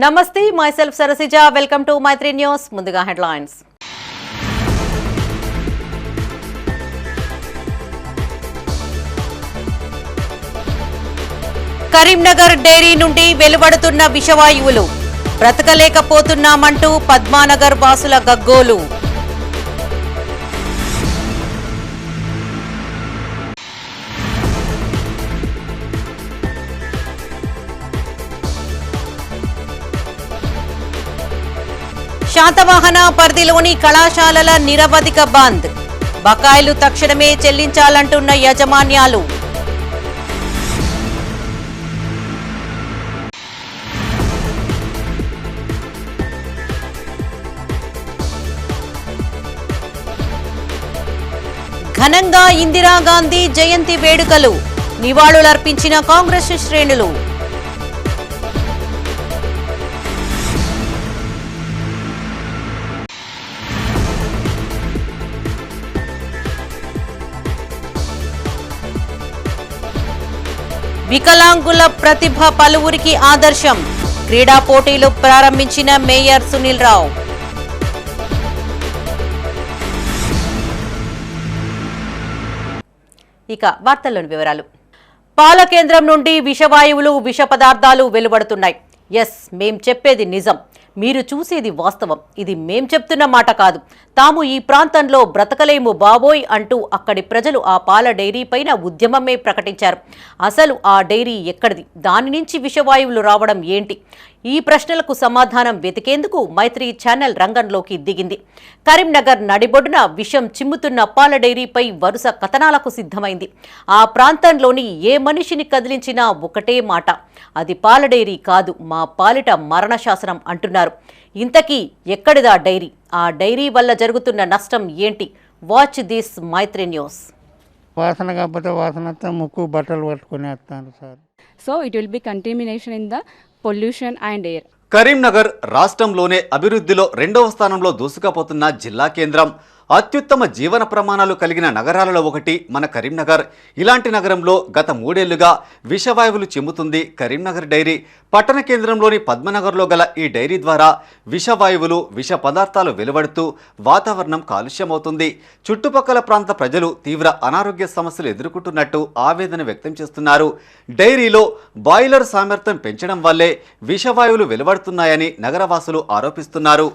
నమస్తే, myself Sarasija. Welcome to Maitri News. ముందుగా headlines. Karimnagar dairy నుండి వెలువడుతున్న విషవాయువులు, బ్రతకలేకపోతున్నామంటూ పద్మానగర్ వాసుల గగ్గోలు. శాతవాహన పరిధిలోని కళాశాలల నిరవధిక బంద్, బకాయిలు తక్షణమే చెల్లించాలంటున్న యాజమాన్యాలు. ఘనంగా ఇందిరాగాంధీ జయంతి వేడుకలు, నివాళులర్పించిన కాంగ్రెస్ శ్రేణులు. వికలాంగుల ప్రతిభ పలువురికి ఆదర్శం, క్రీడా పోటీలు ప్రారంభించిన మేయర్ సునీల్ రావు. ఇక వార్తల్లోని వివరాలు. పాల కేంద్రం నుండి విషవాయువులు, విష పదార్థాలు వెలువడుతున్నాయి. ఎస్, మేం చెప్పేది నిజం, మీరు చూసేది వాస్తవం. ఇది మేం చెప్తున్న మాట కాదు. తాము ఈ ప్రాంతంలో బ్రతకలేము బాబోయ్ అంటూ అక్కడి ప్రజలు ఆ పాల డైరీ పైన ఉద్యమమే ప్రకటించారు. అసలు ఆ డైరీ ఎక్కడిది? దాని నుంచి విషవాయువులు రావడం ఏంటి? ఈ ప్రశ్నలకు సమాధానం వెతికేందుకు మైత్రి ఛానల్ రంగంలోకి దిగింది. కరీంనగర్ నడిబొడ్డున విషం చిమ్ముతున్న పాల డైరీపై వరుస కథనాలకు సిద్ధమైంది. ఆ ప్రాంతంలోని ఏ మనిషిని కదిలించినా ఒకటే మాట, అది పాల డైరీ కాదు, మా పాలిట మరణ శాసనం అంటున్నారు. ఇంతకీ ఎక్కడిదా డైరీ? ఆ డైరీ వల్ల జరుగుతున్న నష్టం ఏంటి? Watch this Maitri news. వాసన కాకపోతే వాసన ముక్కు బట్టలు పట్టుకుని వస్తాను sir. So it will be contamination in the pollution and air. Karimnagar రాష్ట్రంలోనే అభివృద్ధిలో 2వ స్థానంలో దూసుకుపోతున్న జిల్లా కేంద్రం, అత్యుత్తమ జీవన ప్రమాణాలు కలిగిన నగరాలలో ఒకటి మన కరీంనగర్. ఇలాంటి నగరంలో గత 3 ఏళ్లుగా విషవాయువులు చిమ్ముతుంది కరీంనగర్ డైరీ. పట్టణ కేంద్రంలోని పద్మనగర్లో గల ఈ డైరీ ద్వారా విషవాయువులు, విష పదార్థాలు వెలువడుతూ వాతావరణం కాలుష్యమవుతుంది. చుట్టుపక్కల ప్రాంత ప్రజలు తీవ్ర అనారోగ్య సమస్యలు ఎదుర్కొంటున్నట్టు ఆవేదన వ్యక్తం చేస్తున్నారు. డైరీలో బాయిలర్ సామర్థ్యం పెంచడం వల్లే విషవాయువులు వెలువడుతున్నాయని నగరవాసులు ఆరోపిస్తున్నారు.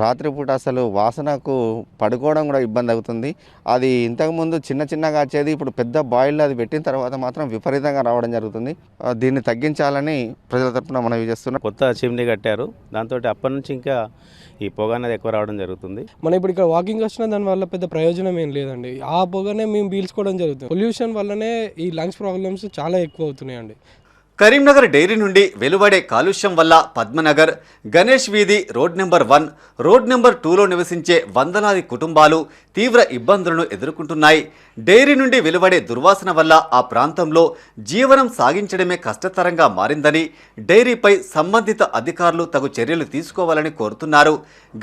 రాత్రిపూట అసలు వాసనకు పడుకోవడం కూడా ఇబ్బంది అవుతుంది. అది ఇంతకుముందు చిన్నగా వచ్చేది, ఇప్పుడు పెద్ద బాయిల్లో అది పెట్టిన తర్వాత మాత్రం విపరీతంగా రావడం జరుగుతుంది. దీన్ని తగ్గించాలని ప్రజల తరఫున మనం చేస్తున్నాం. కొత్త చిమ్నీ కట్టారు, దాంతో అప్పటి నుంచి ఇంకా ఈ పొగ అనేది ఎక్కువ రావడం జరుగుతుంది. మనం ఇప్పుడు ఇక్కడ వాకింగ్ వచ్చినా దానివల్ల పెద్ద ప్రయోజనం ఏం లేదండి. ఆ పొగనే మేము పీల్చుకోవడం జరుగుతుంది. పొల్యూషన్ వల్లనే ఈ లంగ్స్ ప్రాబ్లమ్స్ చాలా ఎక్కువ అవుతున్నాయండి. కరీంనగర్ డైరీ నుండి వెలువడే కాలుష్యం వల్ల పద్మనగర్, గణేష్ వీధి, రోడ్ నెంబర్ 1, రోడ్ నెంబర్ 2లో నివసించే వందలాది కుటుంబాలు తీవ్ర ఇబ్బందులను ఎదుర్కొంటున్నాయి. డైరీ నుండి వెలువడే దుర్వాసన వల్ల ఆ ప్రాంతంలో జీవనం సాగించడమే కష్టతరంగా మారిందని, డైరీపై సంబంధిత అధికారులు తగు చర్యలు తీసుకోవాలని కోరుతున్నారు.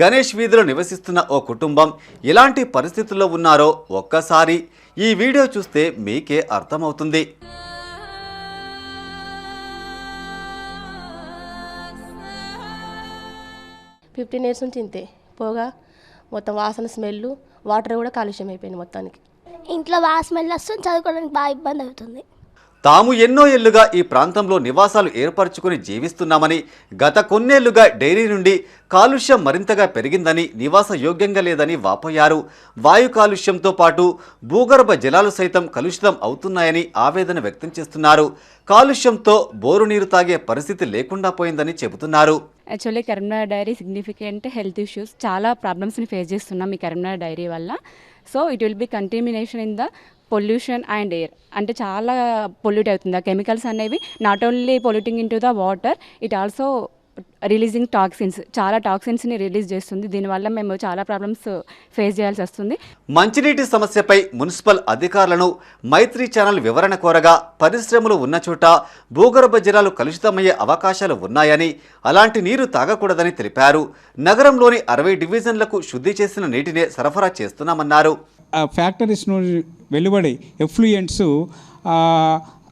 గణేష్ వీధిలో నివసిస్తున్న ఓ కుటుంబం ఎలాంటి పరిస్థితుల్లో ఉన్నారో ఒక్కసారి ఈ వీడియో చూస్తే మీకే అర్థమవుతుంది. 15 ఇయర్స్ నుంచి ఇంతే పోగా మొత్తం వాసన, స్మెల్, వాటర్ కూడా కాలుష్యం అయిపోయింది మొత్తానికి. ఇంట్లో బాగా స్మెల్ వస్తుంది, చదువుకోవడానికి బాగా ఇబ్బంది అవుతుంది. తాము ఎన్నో ఏళ్లుగా ఈ ప్రాంతంలో నివాసాలు ఏర్పరచుకుని జీవిస్తున్నామని, గత కొన్నేళ్లుగా డైరీ నుండి కాలుష్యం మరింతగా పెరిగిందని, నివాస యోగ్యంగా లేదని వాపోయారు. వాయు కాలుష్యంతో పాటు భూగర్భ జలాలు సైతం కలుషితం అవుతున్నాయని ఆవేదన వ్యక్తం చేస్తున్నారు. కాలుష్యంతో బోరు నీరు తాగే పరిస్థితి లేకుండా పోయిందని చెబుతున్నారు. Actually Karimnagar dairy significant health issues, చాలా ప్రాబ్లమ్స్ని ఫేస్ చేస్తున్నాం ఈ కరీంనగర్ డైరీ వల్ల. So it will be contamination in the pollution and air. అంటే చాలా పొల్యూట్ అవుతుంది. ఆ కెమికల్స్ అనేవి not only polluting into the water, it also releasing toxins, చాలా టాక్సిన్స్ని రిలీజ్ చేస్తుంది. దీనివల్ల మేము చాలా ప్రాబ్లమ్స్ ఫేస్ చేయాల్సి వస్తుంది. మంచినీటి సమస్యపై మున్సిపల్ అధికారులను మైత్రి ఛానల్ వివరణ కోరగా, పరిశ్రమలు ఉన్న చోట భూగర్భ జలాలు కలుషితమయ్యే అవకాశాలు ఉన్నాయని, అలాంటి నీరు తాగకూడదని తెలిపారు. నగరంలోని 60 డివిజన్లకు శుద్ధి చేసిన నీటినే సరఫరా చేస్తున్నామన్నారు. ఫ్యాక్టరీస్ నుండి వెలువడే ఎఫ్లూయెంట్స్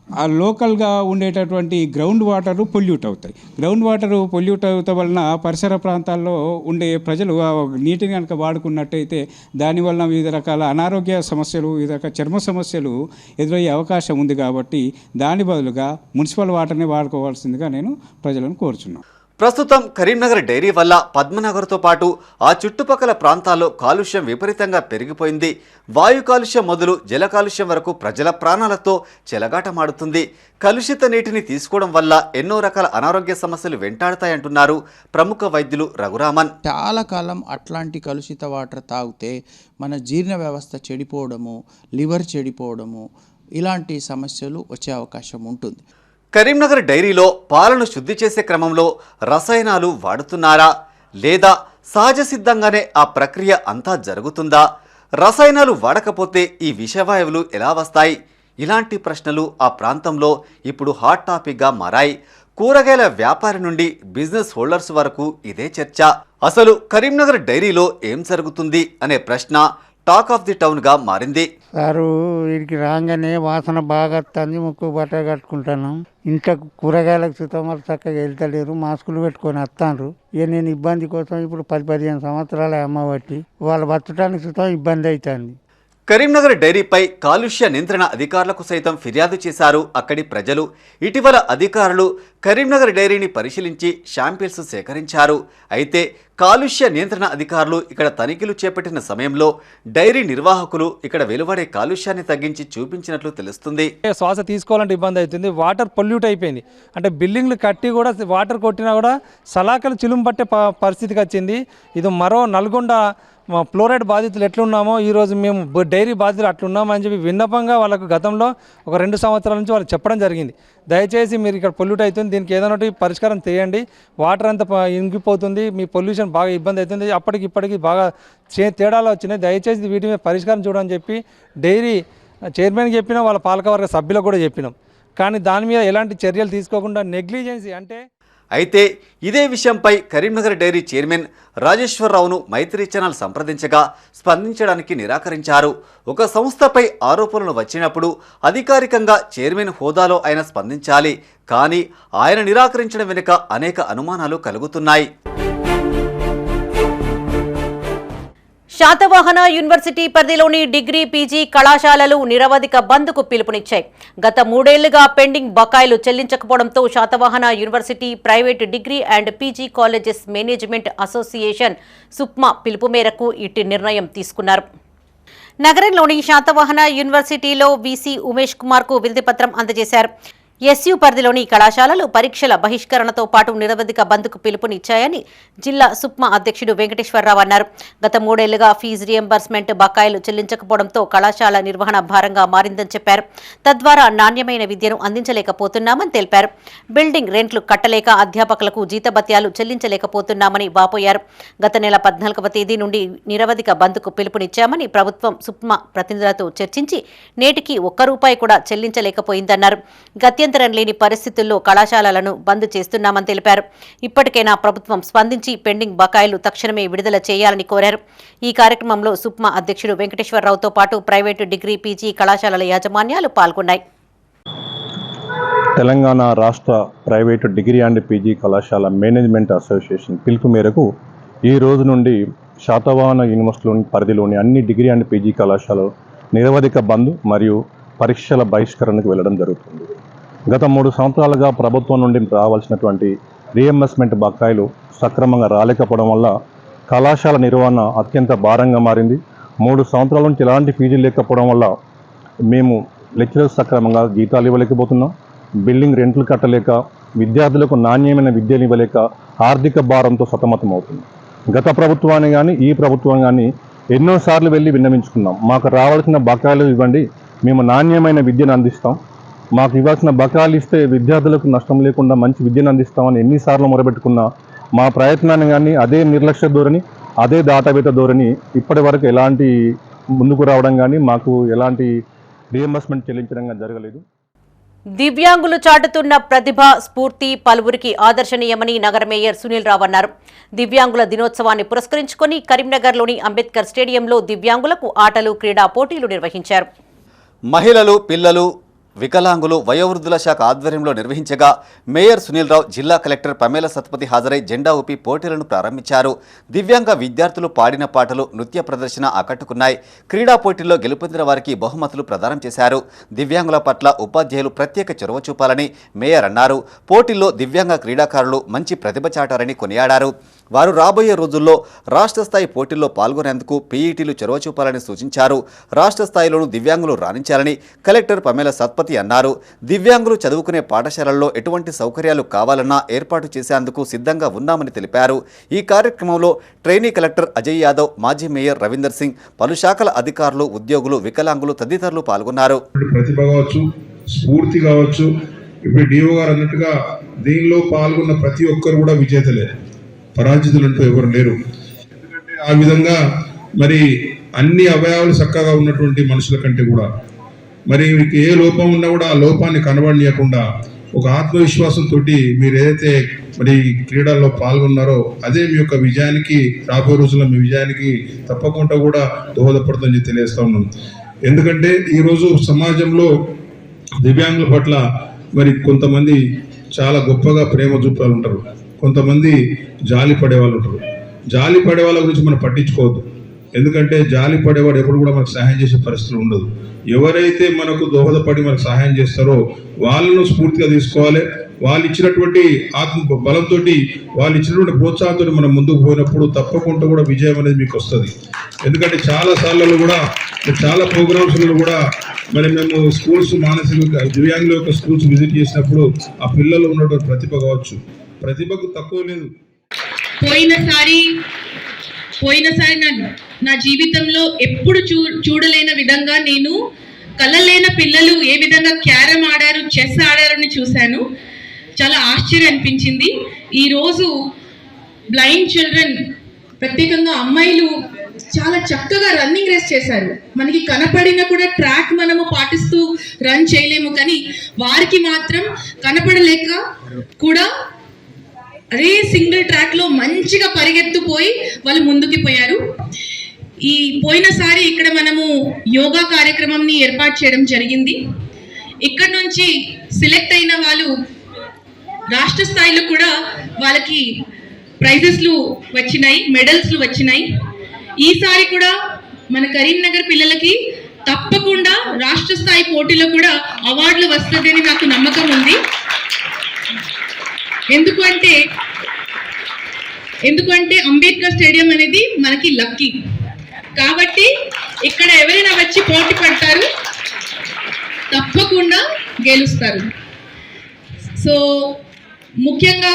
ఆ లోకల్గా ఉండేటటువంటి గ్రౌండ్ వాటర్ పొల్యూట్ అవుతాయి. గ్రౌండ్ వాటర్ పొల్యూట్ అవటం వలన పరిసర ప్రాంతాల్లో ఉండే ప్రజలు ఆ నీటిని కనుక వాడుకున్నట్టయితే దానివల్ల వివిధ రకాల అనారోగ్య సమస్యలు, వివిధ రకాల చర్మ సమస్యలు ఎదురయ్యే అవకాశం ఉంది. కాబట్టి దాని బదులుగా మున్సిపల్ వాటర్ని వాడుకోవాల్సిందిగా నేను ప్రజలను కోరుచున్నాను. ప్రస్తుతం కరీంనగర్ డైరీ వల్ల పద్మనగర్తో పాటు ఆ చుట్టుపక్కల ప్రాంతాల్లో కాలుష్యం విపరీతంగా పెరిగిపోయింది. వాయు కాలుష్యం మొదలు జల కాలుష్యం వరకు ప్రజల ప్రాణాలతో చెలగాటమాడుతుంది. కలుషిత నీటిని తీసుకోవడం వల్ల ఎన్నో రకాల అనారోగ్య సమస్యలు వెంటాడతాయంటున్నారు ప్రముఖ వైద్యులు రఘురామన్. చాలా కాలం అట్లాంటి కలుషిత వాటర్ తాగితే మన జీర్ణ వ్యవస్థ చెడిపోవడము, లివర్ చెడిపోవడము, ఇలాంటి సమస్యలు వచ్చే అవకాశం ఉంటుంది. కరీంనగర్ డైరీలో పాలను శుద్ధి చేసే క్రమంలో రసాయనాలు వాడుతున్నారా లేదా సహజ సిద్ధంగానే ఆ ప్రక్రియ అంతా జరుగుతుందా? రసాయనాలు వాడకపోతే ఈ విషవాయువులు ఎలా వస్తాయి? ఇలాంటి ప్రశ్నలు ఆ ప్రాంతంలో ఇప్పుడు హాట్ టాపిక్గా మారాయి. కూరగాయల వ్యాపారి నుండి బిజినెస్ హోల్డర్స్ వరకు ఇదే చర్చ. అసలు కరీంనగర్ డైరీలో ఏం జరుగుతుంది అనే ప్రశ్న టాక్ ఆఫ్ ది టౌన్గా మారింది. సారు వీడికి రాగానే వాసన బాగా వస్తుంది, ముక్కు బట్ట కట్టుకుంటున్నాం. ఇంట్లో కూరగాయలకు సుతమాలు చక్కగా వెళ్తలేరు, మాస్కులు పెట్టుకొని వస్తాను. ఇక నేను ఇబ్బంది కోసం ఇప్పుడు 10-15 సంవత్సరాల అమ్మబట్టి వాళ్ళ బతకడానికి సుతం ఇబ్బంది అవుతుంది. కరీంనగర్ డైరీపై కాలుష్య నియంత్రణ అధికారులకు సైతం ఫిర్యాదు చేశారు అక్కడి ప్రజలు. ఇటీవల అధికారులు కరీంనగర్ డైరీని పరిశీలించి శాంపిల్స్ సేకరించారు. అయితే కాలుష్య నియంత్రణ అధికారులు ఇక్కడ తనిఖీలు చేపట్టిన సమయంలో డైరీ నిర్వాహకులు ఇక్కడ వెలువడే కాలుష్యాన్ని తగ్గించి చూపించినట్లు తెలుస్తుంది. శ్వాస తీసుకోవాలంటే ఇబ్బంది అవుతుంది. వాటర్ పొల్యూట్ అయిపోయింది. అంటే బిల్డింగ్లు కట్టి కూడా వాటర్ కొట్టినా కూడా సలాకలు చిలుము పట్టే పరిస్థితికి వచ్చింది. ఇది మరో నల్గొండ ఫ్లోరైడ్ బాధితులు ఎట్లున్నామో ఈరోజు మేము డైరీ బాధితులు అట్లున్నామని చెప్పి విన్నపంగా వాళ్ళకు గతంలో ఒక 2 సంవత్సరాల నుంచి వాళ్ళు చెప్పడం జరిగింది. దయచేసి మీరు ఇక్కడ పొల్యూట్ అవుతుంది, దీనికి ఏదైనా పరిష్కారం చేయండి, వాటర్ అంతా ఇంకిపోతుంది, మీ పొల్యూషన్ బాగా ఇబ్బంది అవుతుంది, అప్పటికి ఇప్పటికి బాగా తేడాలు వచ్చినాయి, దయచేసి వీటి మీద పరిష్కారం చూడని చెప్పి డైరీ చైర్మన్కి చెప్పినాం, వాళ్ళ పాలకవర్గ సభ్యులకు కూడా చెప్పినాం. కానీ దాని మీద ఎలాంటి చర్యలు తీసుకోకుండా నెగ్లిజెన్సీ. అంటే అయితే ఇదే విషయంపై కరీంనగర్ డైరీ చైర్మన్ రాజేశ్వరరావును మైత్రి ఛానల్ సంప్రదించగా స్పందించడానికి నిరాకరించారు. ఒక సంస్థపై ఆరోపణలు వచ్చినప్పుడు అధికారికంగా చైర్మన్ హోదాలో ఆయన స్పందించాలి. కానీ ఆయన నిరాకరించడం వెనుక అనేక అనుమానాలు కలుగుతున్నాయి. శాతవాహన యూనివర్సిటీ పరిధిలోని డిగ్రీ, పీజీ కళాశాలలు నిరవధిక బంద్కు పిలుపునిచ్చాయి. గత 3 ఏళ్లుగా పెండింగ్ బకాయిలు చెల్లించకపోవడంతో Satavahana university private degree and PG colleges management association SUPMA పిలుపు మేరకు ఇట్టి నిర్ణయం తీసుకున్నారు. నగరంలోని శాతవాహన యూనివర్సిటీలో వీసీ ఉమేష్ కుమార్కు వినతిపత్రం అందజేశారు. ఎస్యు పరిధిలోని కళాశాలలు పరీక్షల బహిష్కరణతో పాటు నిరవధిక బంద్కు పిలుపునిచ్చాయని జిల్లా సుప్మా అధ్యక్షుడు వెంకటేశ్వరరావు అన్నారు. గత 3 ఏళ్లుగా ఫీజు రియంబర్స్మెంట్ బకాయిలు చెల్లించకపోవడంతో కళాశాల నిర్వహణ భారంగా మారిందని చెప్పారు. తద్వారా నాణ్యమైన విద్యను అందించలేకపోతున్నామని తెలిపారు. బిల్డింగ్ రెంట్లు కట్టలేక అధ్యాపకులకు జీతభత్యాలు చెల్లించలేకపోతున్నామని వాపోయారు. గత నెల 14వ తేదీ నుండి నిరవధిక బంద్కు పిలుపునిచ్చామని ప్రభుత్వం సుప్మా ప్రతినిధులతో చర్చించి నేటికి ₹1 కూడా చెల్లించలేకపోయిందన్నారు. గత్యంతరం లేని పరిస్థితుల్లో కళాశాలలను బంద్ చేస్తున్నామని తెలిపారు. ఇప్పటికైనా ప్రభుత్వం స్పందించి పెండింగ్ బకాయిలు తక్షణమే విడుదల చేయాలని కోరారు. ఈ కార్యక్రమంలో సుప్మా అధ్యక్షుడు వెంకటేశ్వరరావుతో పాటు ప్రైవేటు డిగ్రీ, పీజీ కళాశాలల యాజమాన్యాలు పాల్గొన్నాయి. తెలంగాణ రాష్ట్ర ప్రైవేటు డిగ్రీ అండ్ పీజీ కళాశాల మేనేజ్మెంట్ అసోసియేషన్ పిలుపు మేరకు ఈ రోజు నుండి శాతవాహన యూనివర్సిటీలోని పరిధిలోని అన్ని డిగ్రీ అండ్ పీజీ కళాశాలలు నిరవధిక బంద్ మరియు పరీక్షల బహిష్కరణకు వెళ్లడం జరుగుతుంది. గత 3 సంవత్సరాలుగా ప్రభుత్వం నుండి రావాల్సినటువంటి రీఎంబర్స్మెంట్ బకాయిలు సక్రమంగా రాలేకపోవడం వల్ల కళాశాల నిర్వహణ అత్యంత భారంగా మారింది. 3 సంవత్సరాల నుంచి ఎలాంటి ఫీజులు లేకపోవడం వల్ల మేము లెక్చరర్స్ సక్రమంగా జీతాలు ఇవ్వలేకపోతున్నాం, బిల్డింగ్ రెంట్లు కట్టలేక, విద్యార్థులకు నాణ్యమైన విద్యను ఇవ్వలేక ఆర్థిక భారంతో సతమతం అవుతుంది. గత ప్రభుత్వాన్ని కానీ ఈ ప్రభుత్వం కానీ ఎన్నోసార్లు వెళ్ళి విన్నవించుకున్నాం. మాకు రావాల్సిన బకాయిలు ఇవ్వండి, మేము నాణ్యమైన విద్యను అందిస్తాం, మాకు ఇవ్వాల్సిన బకాయిలు ఇస్తే విద్యార్థులకు నష్టం లేకుండా మంచి విద్యను అందిస్తామని ఎన్నిసార్లు మొరబెట్టుకున్నా మా ప్రయత్నాన్ని కానీ అదే నిర్లక్ష్య ధోరణి, అదే దాటవేత ధోరణి ఇప్పటి వరకు ఎలాంటి ముందుకు రావడం కానీ మాకు ఎలాంటి రీఎంబర్స్మెంట్ చెల్లించడం కానీ జరగలేదు. దివ్యాంగులు చాటుతున్న ప్రతిభ, స్ఫూర్తి పలువురికి ఆదర్శనీయమని నగర మేయర్ సునీల్ రావు అన్నారు. దివ్యాంగుల దినోత్సవాన్ని పురస్కరించుకొని కరీంనగర్లోని అంబేద్కర్ స్టేడియంలో దివ్యాంగులకు ఆటలు, క్రీడా పోటీలు నిర్వహించారు. మహిళలు, పిల్లలు, వికలాంగులు వయోవృద్ధుల శాఖ ఆధ్వర్యంలో నిర్వహించగా మేయర్ సునీల్ రావు, జిల్లా కలెక్టర్ పమేల సత్పతి హాజరై జెండా ఊపి పోటీలను ప్రారంభించారు. దివ్యాంగ విద్యార్థులు పాడిన పాటలు, నృత్య ప్రదర్శన ఆకట్టుకున్నాయి. క్రీడా పోటీల్లో గెలుపొందిన వారికి బహుమతులు ప్రదానం చేశారు. దివ్యాంగుల పట్ల ఉపాధ్యాయులు ప్రత్యేక చొరవ చూపాలని మేయర్ అన్నారు. పోటీల్లో దివ్యాంగ క్రీడాకారులు మంచి ప్రతిభ చాటారని కొనియాడారు. వారు రాబోయే రోజుల్లో రాష్ట్ర స్థాయి పోటీల్లో పాల్గొనేందుకు పీఈటీలు చొరవ చూపాలని సూచించారు. రాష్ట్ర స్థాయిలోనూ దివ్యాంగులు రాణించాలని కలెక్టర్ పమేల సత్పతి అన్నారు. దివ్యాంగులు చదువుకునే పాఠశాలల్లో ఎటువంటి సౌకర్యాలు కావాలన్నా ఏర్పాటు చేసేందుకు సిద్ధంగా ఉన్నామని తెలిపారు. ఈ కార్యక్రమంలో ట్రైనీ కలెక్టర్ అజయ్ యాదవ్, మాజీ మేయర్ రవీందర్ సింగ్, పలు శాఖల అధికారులు, ఉద్యోగులు, వికలాంగులు తదితరులు పాల్గొన్నారు. ప్రతిభ కావచ్చు, స్ఫూర్తి కావచ్చు, ఇప్పుడు డిఓ గారు అన్నట్టుగా దీనిలో పాల్గొన్న ప్రతి ఒక్కరు కూడా విజేతలే, పరాజితులంటూ ఎవరు లేరు. ఎందుకంటే ఆ విధంగా మరి అన్ని అవయవాలు చక్కగా ఉన్నటువంటి మనుషుల కంటే కూడా మరి మీకు ఏ లోపం ఉన్నా కూడా ఆ లోపాన్ని కనబడనీయకుండా ఒక ఆత్మవిశ్వాసంతో మీరు ఏదైతే మరి క్రీడల్లో పాల్గొన్నారో అదే మీ యొక్క విజయానికి, రాబోయే రోజుల్లో మీ విజయానికి తప్పకుండా కూడా దోహదపడుతుందని తెలియజేస్తా ఉన్నాను. ఎందుకంటే ఈరోజు సమాజంలో దివ్యాంగుల పట్ల మరి కొంతమంది చాలా గొప్పగా ప్రేమ చూపాలు ఉంటారు, కొంతమంది జాలి పడేవాళ్ళు ఉంటారు. జాలి పడే వాళ్ళ గురించి మనం పట్టించుకోవద్దు. ఎందుకంటే జాలి పడేవాడు ఎప్పుడు కూడా మనకు సహాయం చేసే పరిస్థితులు ఉండదు. ఎవరైతే మనకు దోహదపడి మనకు సహాయం చేస్తారో వాళ్ళను స్ఫూర్తిగా తీసుకోవాలి. వాళ్ళు ఇచ్చినటువంటి ఆత్మ బలంతో, వాళ్ళు ఇచ్చినటువంటి ప్రోత్సాహంతో మనం ముందుకు పోయినప్పుడు తప్పకుండా కూడా విజయం అనేది మీకు వస్తుంది. ఎందుకంటే చాలా సార్లు కూడా చాలా ప్రోగ్రామ్స్లో కూడా మరి మేము స్కూల్స్, మానసిక దివ్యాంగుల యొక్క స్కూల్స్ విజిట్ చేసినప్పుడు ఆ పిల్లల్లో ఉన్నటువంటి ప్రతిభ కావచ్చు, ప్రతిభకు తక్కువ లేదు. పోయినసారి నా జీవితంలో ఎప్పుడు చూడలేని విధంగా నేను కలలేని పిల్లలు ఏ విధంగా క్యారమ్ ఆడారు, చెస్ ఆడారని చూశాను. చాలా ఆశ్చర్యం అనిపించింది. ఈరోజు బ్లైండ్ చిల్డ్రన్, ప్రత్యేకంగా అమ్మాయిలు చాలా చక్కగా రన్నింగ్ రేస్ చేశారు. మనకి కనపడిన కూడా ట్రాక్ మనము పాటిస్తూ రన్ చేయలేము, కానీ వారికి మాత్రం కనపడలేక కూడా అదే సింగిల్ ట్రాక్ లో మంచిగా పరిగెత్తుపోయి వాళ్ళు ముందుకు పోయారు. ఈ పోయినసారి ఇక్కడ మనము యోగా కార్యక్రమంని ఏర్పాటు చేయడం జరిగింది. ఇక్కడ నుంచి సెలెక్ట్ అయిన వాళ్ళు రాష్ట్ర స్థాయిలో కూడా వాళ్ళకి ప్రైజెస్లు వచ్చినాయి, మెడల్స్లు వచ్చినాయి. ఈసారి కూడా మన కరీంనగర్ పిల్లలకి తప్పకుండా రాష్ట్ర స్థాయి పోటీలో కూడా అవార్డులు వస్తుందని నాకు నమ్మకం ఉంది. ఎందుకంటే అంబేద్కర్ స్టేడియం అనేది మనకి లక్కీ కాబట్టి ఇక్కడ ఎవరైనా వచ్చి పోటీ పడతారు, తప్పకుండా గెలుస్తారు. సో ముఖ్యంగా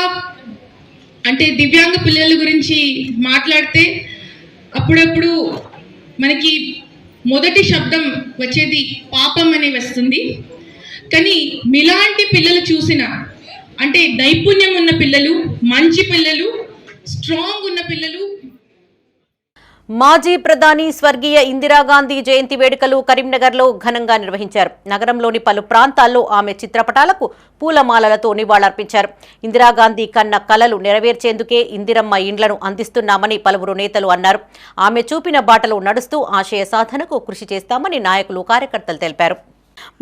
అంటే దివ్యాంగ పిల్లల గురించి మాట్లాడితే అప్పుడప్పుడు మనకి మొదటి శబ్దం వచ్చేది పాపం అని వస్తుంది. కానీ మీలాంటి పిల్లలు చూసిన అంటే నైపుణ్యం ఉన్న పిల్లలు, మంచి పిల్లలు, స్ట్రాంగ్ ఉన్న పిల్లలు. మాజీ ప్రధాని స్వర్గీయ ఇందిరాగాంధీ జయంతి వేడుకలు కరీంనగర్లో ఘనంగా నిర్వహించారు. నగరంలోని పలు ప్రాంతాల్లో ఆమె చిత్రపటాలకు పూలమాలలతో నివాళులర్పించారు. ఇందిరాగాంధీ కన్న కలలు నెరవేర్చేందుకే ఇందిరమ్మ ఇండ్లను అందిస్తున్నామని పలువురు నేతలు అన్నారు. ఆమె చూపిన బాటలో నడుస్తూ ఆశయ సాధనకు కృషి చేస్తామని నాయకులు, కార్యకర్తలు తెలిపారు.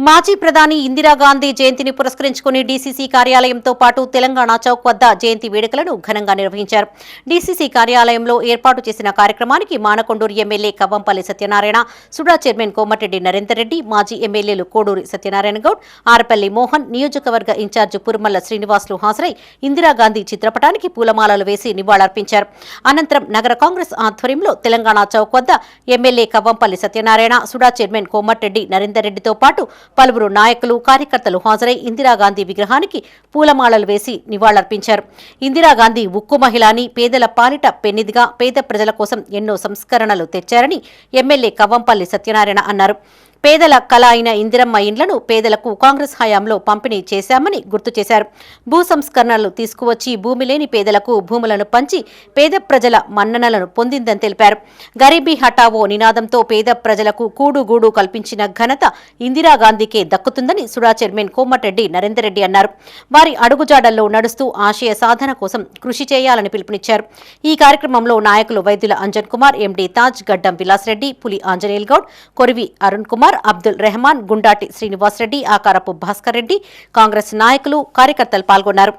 మాజీ ప్రధాని ఇందిరాగాంధీ జయంతిని పురస్కరించుకుని డీసీసీ కార్యాలయంతో పాటు తెలంగాణ చౌక్ వద్ద జయంతి వేడుకలను ఘనంగా నిర్వహించారు. డీసీసీ కార్యాలయంలో ఏర్పాటు చేసిన కార్యక్రమానికి మానకొండూరు ఎమ్మెల్యే కవ్వంపల్లి సత్యనారాయణ, సుడా చైర్మన్ కోమటిరెడ్డి నరేందర్ రెడ్డి, మాజీ ఎమ్మెల్యేలు కోడూరి సత్యనారాయణ గౌడ్, ఆరపల్లి మోహన్, నియోజకవర్గ ఇన్ఛార్జ్ పురుమల్ల శ్రీనివాసులు హాజరై ఇందిరాగాంధీ చిత్రపటానికి పూలమాలలు వేసి నివాళులర్పించారు. అనంతరం నగర కాంగ్రెస్ ఆధ్వర్యంలో తెలంగాణ చౌక్ వద్ద ఎమ్మెల్యే కవ్వంపల్లి సత్యనారాయణ, సుడా చైర్మన్ కోమటిరెడ్డి నరేందర్ రెడ్డితో పాటు పలువురు నాయకులు, కార్యకర్తలు హాజరై ఇందిరాగాంధీ విగ్రహానికి పూలమాలలు వేసి నివాళులర్పించారు. ఇందిరాగాంధీ ఉక్కు మహిళ అని, పేదల పాలిట పెన్నిదిగా పేద ప్రజల కోసం ఎన్నో సంస్కరణలు తెచ్చారని ఎమ్మెల్యే కవ్వంపల్లి సత్యనారాయణ అన్నారు. పేదల కళ అయిన ఇందిరమ్మ ఇండ్లను పేదలకు కాంగ్రెస్ హయాంలో పంపిణీ చేశామని గుర్తు చేశారు. భూ సంస్కరణలు తీసుకువచ్చి భూమి లేని పేదలకు భూములను పంచి పేద ప్రజల మన్ననలను పొందిందని తెలిపారు. గరీబీ హఠావో నినాదంతో పేద ప్రజలకు కూడుగూడు కల్పించిన ఘనత ఇందిరాగాంధీకే దక్కుతుందని సుడా చైర్మన్ కోమటిరెడ్డి నరేందర్ రెడ్డి అన్నారు. వారి అడుగుజాడల్లో నడుస్తూ ఆశయ సాధన కోసం కృషి చేయాలని పిలుపునిచ్చారు. ఈ కార్యక్రమంలో నాయకులు వైద్యుల అంజన్ కుమార్, ఎండీ తాజ్, గడ్డం విలాస్ రెడ్డి, పులి ఆంజనేయుల్ గౌడ్, కొరివి అరుణ్ కుమార్, కుమార్, అబ్దుల్ రెహమాన్, గుండాటి శ్రీనివాసరెడ్డి, ఆకారపు భాస్కర్ రెడ్డి, కాంగ్రెస్ నాయకులు, కార్యకర్తలు పాల్గొన్నారు.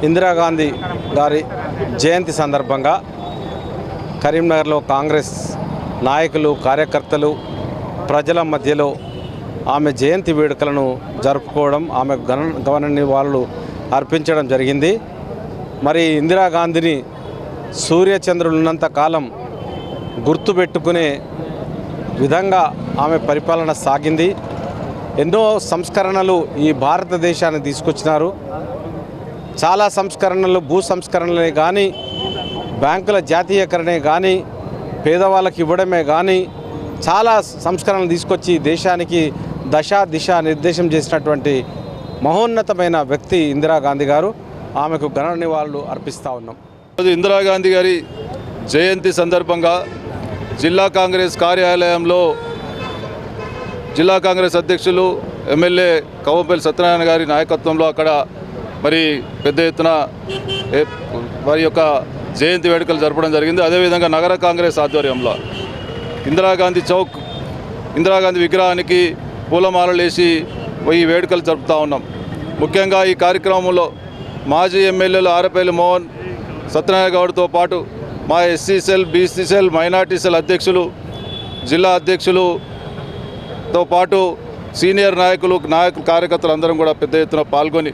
ఇందిరాగాంధీ గారి జయంతి సందర్భంగా కరీంనగర్లో కాంగ్రెస్ నాయకులు, కార్యకర్తలు, ప్రజల మధ్యలో ఆమె జయంతి వేడుకలను జరుపుకోవడం, ఆమె గౌరవ నివాళులు అర్పించడం జరిగింది. మరి ఇందిరాగాంధీని సూర్యచంద్రులు ఉన్నంత కాలం గుర్తుపెట్టుకునే విధంగా ఆమె పరిపాలన సాగింది. ఎన్నో సంస్కరణలు ఈ భారతదేశాన్ని తీసుకొచ్చినారు. చాలా సంస్కరణలు, భూ సంస్కరణలే కానీ, బ్యాంకుల జాతీయకరణే కానీ, పేదవాళ్ళకి ఇవ్వడమే కానీ చాలా సంస్కరణలు తీసుకొచ్చి దేశానికి దశ దిశ నిర్దేశం చేసినటువంటి మహోన్నతమైన వ్యక్తి ఇందిరాగాంధీ గారు. ఆమెకు ఘన నివాళులు అర్పిస్తూ ఉన్నాం. ఇందిరాగాంధీ గారి జయంతి సందర్భంగా జిల్లా కాంగ్రెస్ కార్యాలయంలో జిల్లా కాంగ్రెస్ అధ్యక్షులు ఎమ్మెల్యే కవ్వంపల్లి సత్యనారాయణ గారి నాయకత్వంలో అక్కడ మరి పెద్ద ఎత్తున వారి యొక్క జయంతి వేడుకలు జరపడం జరిగింది. అదేవిధంగా నగర కాంగ్రెస్ ఆధ్వర్యంలో ఇందిరాగాంధీ చౌక్, ఇందిరాగాంధీ విగ్రహానికి పూలమాలలు వేసి ఈ వేడుకలు జరుపుతూ ఉన్నాం. ముఖ్యంగా ఈ కార్యక్రమంలో మాజీ ఎమ్మెల్యేలు ఆరపల్లి మోహన్, సత్యనారాయణ గౌడ్తో పాటు మా SC cell, BC cell, minority cell అధ్యక్షులు, జిల్లా అధ్యక్షులతో పాటు సీనియర్ నాయకులు, కార్యకర్తలు అందరం కూడా పెద్ద ఎత్తున పాల్గొని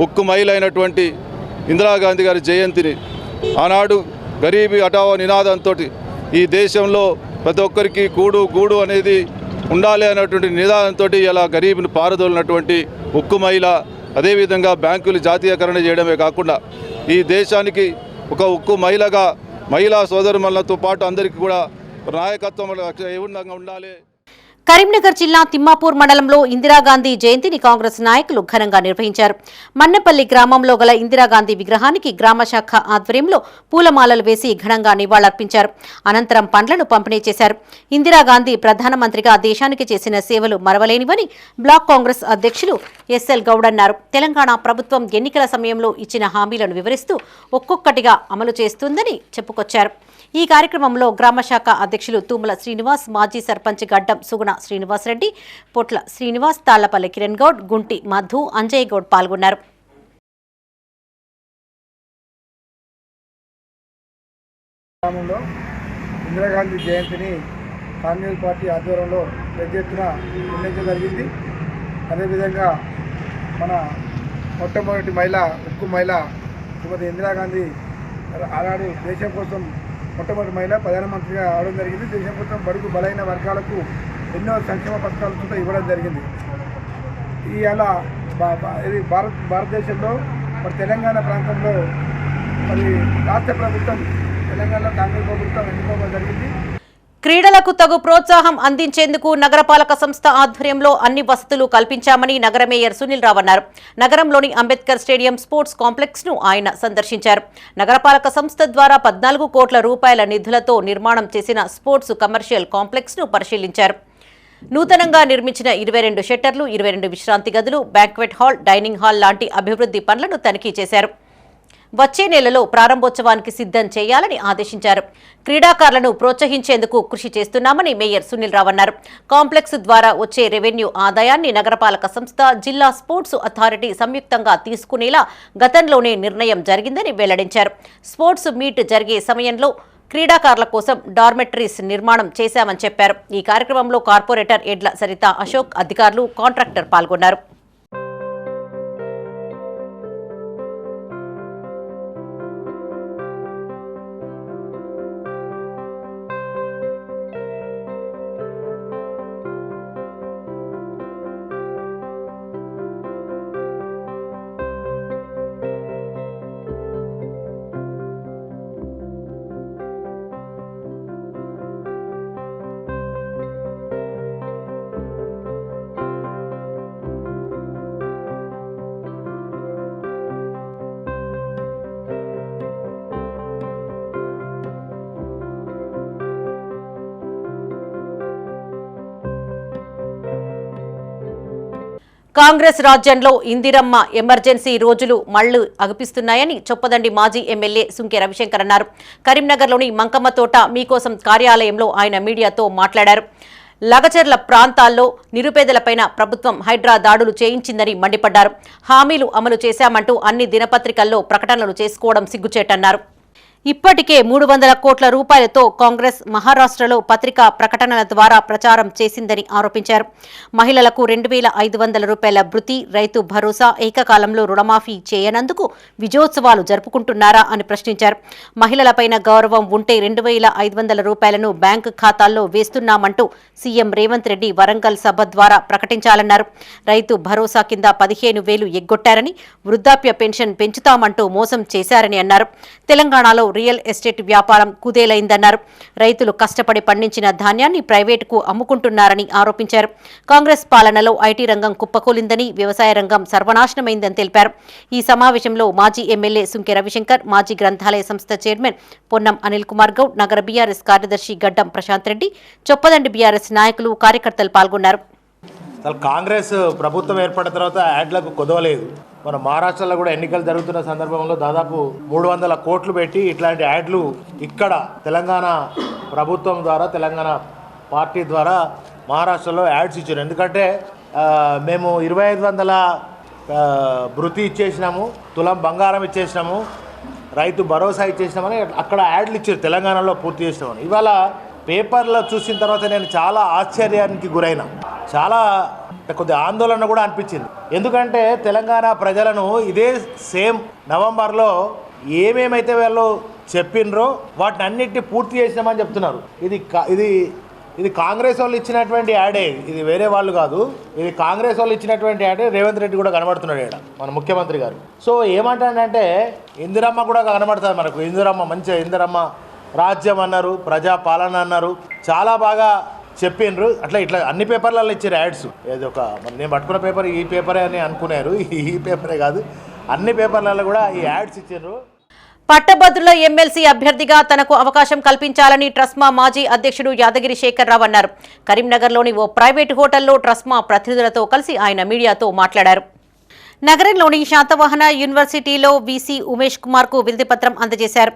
ఉక్కు మైలైనటువంటి ఇందిరాగాంధీ గారి జయంతిని ఆనాడు గరీబీ హఠావో నినాదంతో ఈ దేశంలో ప్రతి ఒక్కరికి కూడు గూడు అనేది ఉండాలి అనేటువంటి నినాదంతో ఇలా గరీబీని పారదోలినటువంటి ఉక్కు మహిళ, అదేవిధంగా బ్యాంకులు జాతీయకరణ చేయడమే కాకుండా ఈ దేశానికి ఒక ఉక్కు మహిళగా మహిళా సోదరులతో పాటు అందరికీ కూడా నాయకత్వం ఏ విధంగా ఉండాలి. కరీంనగర్ జిల్లా తిమ్మాపూర్ మండలంలో ఇందిరాగాంధీ జయంతిని కాంగ్రెస్ నాయకులు ఘనంగా నిర్వహించారు. మన్నెపల్లి గ్రామంలో గల ఇందిరాగాంధీ విగ్రహానికి గ్రామశాఖ ఆధ్వర్యంలో పూలమాలలు వేసి ఘనంగా నివాళులర్పించారు. అనంతరం పండ్లను పంపిణీ చేశారు. ఇందిరాగాంధీ ప్రధానమంత్రిగా దేశానికి చేసిన సేవలు మరవలేనివని బ్లాక్ కాంగ్రెస్ అధ్యక్షులు ఎస్ఎల్ గౌడ్ అన్నారు. తెలంగాణ ప్రభుత్వం ఎన్నికల సమయంలో ఇచ్చిన హామీలను వివరిస్తూ ఒక్కొక్కటిగా అమలు చేస్తుందని చెప్పుకొచ్చారు. ఈ కార్యక్రమంలో గ్రామశాఖ అధ్యక్షులు తూముల శ్రీనివాస్, మాజీ సర్పంచ్ గడ్డం సుగుణ శ్రీనివాసరెడ్డి, పొట్ల శ్రీనివాస్, తాళ్లపల్లి కిరణ్ గౌడ్, గుంటి మధు, అంజయ్ గౌడ్ పాల్గొన్నారు. ఇందిరాగాంధీ జయంతిని కాంగ్రెస్ పార్టీ ఆధ్వర్యంలో పెద్ద ఎత్తున నిర్ణయించడం జరిగింది. అదేవిధంగా మన మొట్టమొదటి మహిళ, ఉక్కు మహిళ శ్రీమతి ఇందిరాగాంధీ ఆనాడు దేశం కోసం మొట్టమొదటి మహిళ ప్రధానమంత్రిగా అవడం జరిగింది. దేశం కోసం బడుగు బలైన వర్గాలకు ఎన్నో సంక్షేమ పథకాలతో ఇవ్వడం జరిగింది. ఇలా ఇది భారతదేశంలో మరి తెలంగాణ ప్రాంతంలో మరి రాష్ట్ర ప్రభుత్వం, తెలంగాణలో కాంగ్రెస్ ప్రభుత్వం ఎన్నుకోవడం జరిగింది. క్రీడలకు తగు ప్రోత్సాహం అందించేందుకు నగరపాలక సంస్థ ఆధ్వర్యంలో అన్ని వసతులు కల్పించామని నగర మేయర్ సునీల్ రావు అన్నారు. నగరంలోని అంబేద్కర్ స్టేడియం స్పోర్ట్స్ కాంప్లెక్స్ ను ఆయన సందర్శించారు. నగరపాలక సంస్థ ద్వారా 14 కోట్ల రూపాయల నిధులతో నిర్మాణం చేసిన స్పోర్ట్స్ కమర్షియల్ కాంప్లెక్స్ ను పరిశీలించారు. నూతనంగా నిర్మించిన 22 షట్టర్లు, 22 విశ్రాంతి గదులు, బ్యాంక్వెట్ హాల్, డైనింగ్ హాల్ లాంటి అభివృద్ధి పనులను తనిఖీ చేశారు. వచ్చే నెలలో ప్రారంభోత్సవానికి సిద్ధం చేయాలని ఆదేశించారు. క్రీడాకారులను ప్రోత్సహించేందుకు కృషి చేస్తున్నామని మేయర్ సునీల్ రావు అన్నారు. కాంప్లెక్స్ ద్వారా వచ్చే రెవెన్యూ ఆదాయాన్ని నగరపాలక సంస్థ, జిల్లా స్పోర్ట్స్ అథారిటీ సంయుక్తంగా తీసుకునేలా గతంలోనే నిర్ణయం జరిగిందని వెల్లడించారు. స్పోర్ట్స్ మీట్ జరిగే సమయంలో క్రీడాకారుల కోసం డార్మెటరీస్ నిర్మాణం చేశామని చెప్పారు. ఈ కార్యక్రమంలో కార్పొరేటర్ ఎడ్ల సరిత అశోక్, అధికారులు, కాంట్రాక్టర్ పాల్గొన్నారు. కాంగ్రెస్ రాజ్యంలో ఇందిరమ్మ ఎమర్జెన్సీ రోజులు మళ్లీ అగుపిస్తున్నాయని చొప్పదండి మాజీ ఎమ్మెల్యే సుంకె రవిశంకర్ అన్నారు. కరీంనగర్లోని మంకమ్మతోట మీకోసం కార్యాలయంలో ఆయన మీడియాతో మాట్లాడారు. లగచర్ల ప్రాంతాల్లో నిరుపేదలపైన ప్రభుత్వం హైడ్రా దాడులు చేయించిందని మండిపడ్డారు. హామీలు అమలు చేశామంటూ అన్ని దినపత్రికల్లో ప్రకటనలు చేసుకోవడం సిగ్గుచేటన్నారు. ఇప్పటికే 300 కోట్ల రూపాయలతో కాంగ్రెస్ మహారాష్ట్రలో పత్రికా ప్రకటనల ద్వారా ప్రచారం చేసిందని ఆరోపించారు. మహిళలకు 2500 రూపాయల భృతి, రైతు భరోసా, ఏకకాలంలో రుణమాఫీ చేయనందుకు విజయోత్సవాలు జరుపుకుంటున్నారా అని ప్రశ్నించారు. మహిళలపైన గౌరవం ఉంటే 2500 రూపాయలను బ్యాంకు ఖాతాల్లో వేస్తున్నామంటూ సీఎం రేవంత్ రెడ్డి వరంగల్ సభ ద్వారా ప్రకటించాలన్నారు. రైతు భరోసా కింద 15,000 ఎగ్గొట్టారని, వృద్ధాప్య పెన్షన్ పెంచుతామంటూ మోసం చేశారని అన్నారు. తెలంగాణలో రియల్ ఎస్టేట్ వ్యాపారం కుదేలైందన్నారు. రైతులు కష్టపడి పండించిన ధాన్యాన్ని ప్రైవేటుకు అమ్ముకుంటున్నారని ఆరోపించారు. కాంగ్రెస్ పాలనలో ఐటీ రంగం కుప్పకూలిందని, వ్యవసాయ రంగం సర్వనాశనమైందని తెలిపారు. ఈ సమావేశంలో మాజీ ఎమ్మెల్యే సుంకె రవిశంకర్, మాజీ గ్రంథాలయ సంస్థ చైర్మన్ పొన్నం అనిల్ కుమార్ గౌడ్, నగర బీఆర్ఎస్ కార్యదర్శి గడ్డం ప్రశాంత్ రెడ్డి, చొప్పదండి బీఆర్ఎస్ నాయకులు, కార్యకర్తలు పాల్గొన్నారు. కాంగ్రెస్ ప్రభుత్వం ఏర్పడిన తర్వాత యాడ్లకు కుదవలేదు. మన మహారాష్ట్రలో కూడా ఎన్నికలు జరుగుతున్న సందర్భంలో దాదాపు 300 కోట్లు పెట్టి ఇట్లాంటి యాడ్లు ఇక్కడ తెలంగాణ ప్రభుత్వం ద్వారా, తెలంగాణ పార్టీ ద్వారా మహారాష్ట్రలో యాడ్స్ ఇచ్చారు. ఎందుకంటే మేము 2500 భృతి ఇచ్చేసినాము, తులం బంగారం ఇచ్చేసినాము, రైతు భరోసా ఇచ్చేసినామని అక్కడ యాడ్లు ఇచ్చారు, తెలంగాణలో పూర్తి చేసినామని. ఇవాళ పేపర్లో చూసిన తర్వాత నేను చాలా ఆశ్చర్యానికి గురైన, చాలా కొద్దిగా ఆందోళన కూడా అనిపించింది. ఎందుకంటే తెలంగాణ ప్రజలను ఇదే సేమ్ నవంబర్లో ఏమేమైతే వాళ్ళు చెప్పినరో వాటిని అన్నిటిని పూర్తి చేసినామని చెప్తున్నారు. ఇది కాంగ్రెస్ వాళ్ళు ఇచ్చినటువంటి యాడే, ఇది వేరే వాళ్ళు కాదు. ఇది కాంగ్రెస్ వాళ్ళు ఇచ్చినటువంటి యాడే. రేవంత్ రెడ్డి కూడా కనబడుతున్నాడు ఇక్కడ, మన ముఖ్యమంత్రి గారు. సో ఏమంటాడంటే ఇందిరమ్మ కూడా కనబడుతుంది మనకు. ఇందిరమ్మ మంచిగా, ఇందిరమ్మ రాజ్యం అన్నారు, ప్రజాపాలన అన్నారు, చాలా బాగా చెప్పిండ్రు. ఇట్లా అన్ని పేపర్లలో ఇచ్చారు యాడ్స్. ఏదో ఒక నేను పట్టుకున్న పేపర్ ఈ పేపరే అని అనుకున్నారు, ఈ పేపరే కాదు, అన్ని పేపర్లలో కూడా ఈ యాడ్స్ ఇచ్చారు. పట్టభద్రుల ఎమ్మెల్సీ అభ్యర్థిగా తనకు అవకాశం కల్పించాలని ట్రస్మా మాజీ అధ్యక్షుడు యాదగిరి శేఖర్ రావు అన్నారు. కరీంనగర్లోని ఓ ప్రైవేటు హోటల్లో ట్రస్మా ప్రతినిధులతో కలిసి ఆయన మీడియాతో మాట్లాడారు. నగరంలోని శాతవాహన యూనివర్సిటీలో వీసీ ఉమేష్ కుమార్ కు వినతిపత్రం అందజేశారు.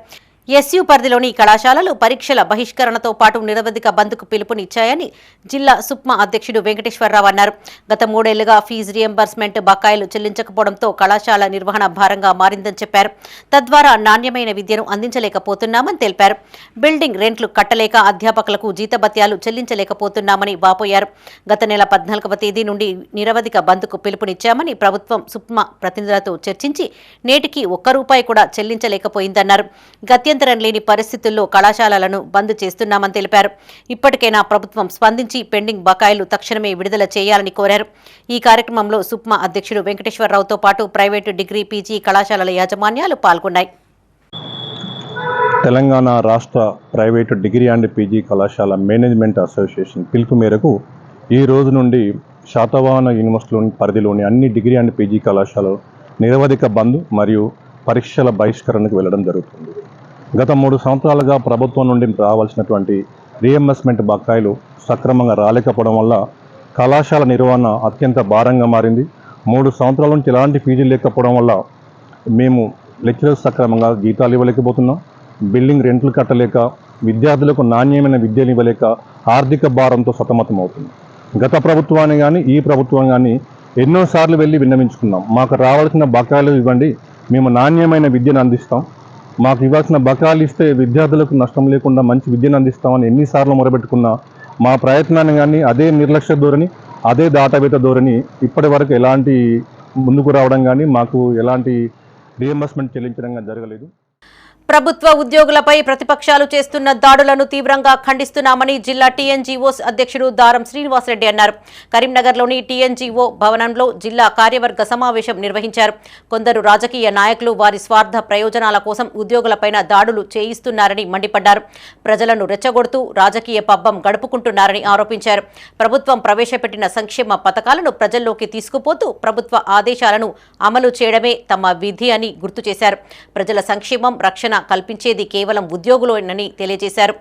ఎస్యు పరిధిలోని కళాశాలలు పరీక్షల బహిష్కరణతో పాటు నిరవధిక బంద్కు పిలుపునిచ్చాయని జిల్లా సుప్మా అధ్యక్షుడు వెంకటేశ్వరరావు అన్నారు. గత 3 ఏళ్లుగా ఫీజు రియంబర్స్మెంట్ బకాయిలు చెల్లించకపోవడంతో కళాశాల నిర్వహణ భారంగా మారిందని చెప్పారు. తద్వారా నాణ్యమైన విద్యను అందించలేకపోతున్నామని తెలిపారు. బిల్డింగ్ రెంట్లు కట్టలేక అధ్యాపకులకు జీతభత్యాలు చెల్లించలేకపోతున్నామని వాపోయారు. గత నెల 14వ తేదీ నుండి నిరవధిక బంద్కు పిలుపునిచ్చామని ప్రభుత్వం సుప్మా ప్రతినిధులతో చర్చించి నేటికి ₹1 కూడా చెల్లించలేకపోయిందన్నారు. గత్యంతరం లేని పరిస్థితుల్లో కళాశాలలను బంద్ చేస్తున్నామని తెలిపారు. ఇప్పటికైనా ప్రభుత్వం స్పందించి పెండింగ్ బకాయిలు తక్షణమే విడుదల చేయాలని కోరారు. ఈ కార్యక్రమంలో సుప్మా అధ్యక్షుడు వెంకటేశ్వరరావుతో పాటు ప్రైవేటు డిగ్రీ, పీజీ కళాశాలల యాజమాన్యాలు పాల్గొన్నాయి. తెలంగాణ రాష్ట్ర ప్రైవేటు డిగ్రీ అండ్ పీజీ కళాశాల మేనేజ్మెంట్ అసోసియేషన్ పిలుపు మేరకు ఈ రోజు నుండి శాతవాహన యూనివర్సిటీలోని పరిధిలోని అన్ని డిగ్రీ అండ్ పీజీ కళాశాలలు నిరవధిక బంద్ మరియు పరీక్షల బహిష్కరణకు వెళ్లడం జరుగుతుంది. గత 3 సంవత్సరాలుగా ప్రభుత్వం నుండి రావాల్సినటువంటి రీఎంబర్స్మెంట్ బకాయిలు సక్రమంగా రాలేకపోవడం వల్ల కళాశాల నిర్వహణ అత్యంత భారంగా మారింది. 3 సంవత్సరాల నుంచి ఎలాంటి ఫీజులు లేకపోవడం వల్ల మేము లెక్చరర్స్ సక్రమంగా జీతాలు ఇవ్వలేకపోతున్నాం, బిల్డింగ్ రెంట్లు కట్టలేక, విద్యార్థులకు నాణ్యమైన విద్యను ఇవ్వలేక ఆర్థిక భారంతో సతమతమవుతుంది. గత ప్రభుత్వాన్ని కానీ ఈ ప్రభుత్వం కానీ ఎన్నోసార్లు వెళ్ళి విన్నవించుకున్నాం. మాకు రావాల్సిన బకాయిలు ఇవ్వండి, మేము నాణ్యమైన విద్యను అందిస్తాం, మాకు ఇవ్వాల్సిన బకాయిలు ఇస్తే విద్యార్థులకు నష్టం లేకుండా మంచి విద్యను అందిస్తామని ఎన్నిసార్లు మొరబెట్టుకున్నా మా ప్రయత్నాన్ని కానీ అదే నిర్లక్ష్య ధోరణి, అదే దాటవేత ధోరణి ఇప్పటి వరకు ఎలాంటి ముందుకు రావడం కానీ మాకు ఎలాంటి రీఎంబర్స్మెంట్ చెల్లించడం కానీ జరగలేదు. ప్రభుత్వ ఉద్యోగులపై ప్రతిపక్షాలు చేస్తున్న దాడులను తీవ్రంగా ఖండిస్తున్నామని జిల్లా టీఎన్జీఓస్ అధ్యక్షుడు దారం శ్రీనివాసరెడ్డి అన్నారు. కరీంనగర్లోని టీఎన్జీఓ భవనంలో జిల్లా కార్యవర్గ సమావేశం నిర్వహించారు. కొందరు రాజకీయ నాయకులు వారి స్వార్థ ప్రయోజనాల కోసం ఉద్యోగులపైన దాడులు చేయిస్తున్నారని మండిపడ్డారు. ప్రజలను రెచ్చగొడుతూ రాజకీయ పబ్బం గడుపుకుంటున్నారని ఆరోపించారు. ప్రభుత్వం ప్రవేశపెట్టిన సంక్షేమ పథకాలను ప్రజల్లోకి తీసుకుపోతూ ప్రభుత్వ ఆదేశాలను అమలు చేయడమే తమ విధి అని గుర్తు చేశారు. ప్రజల సంక్షేమం, రక్షణ కల్పించేది కేవలం ఉద్యోగులేనని తెలియజేశారు.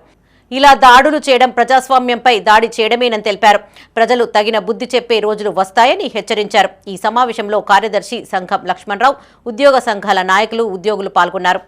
ఇలా దాడులు చేయడం ప్రజాస్వామ్యంపై దాడి చేయడమేనని తెలిపారు. ప్రజలు తగిన బుద్ధి చెప్పే రోజులు వస్తాయని హెచ్చరించారు. ఈ సమావేశంలో కార్యదర్శి సంఘం లక్ష్మణరావు, ఉద్యోగ సంఘాల నాయకులు, ఉద్యోగులు పాల్గొన్నారు.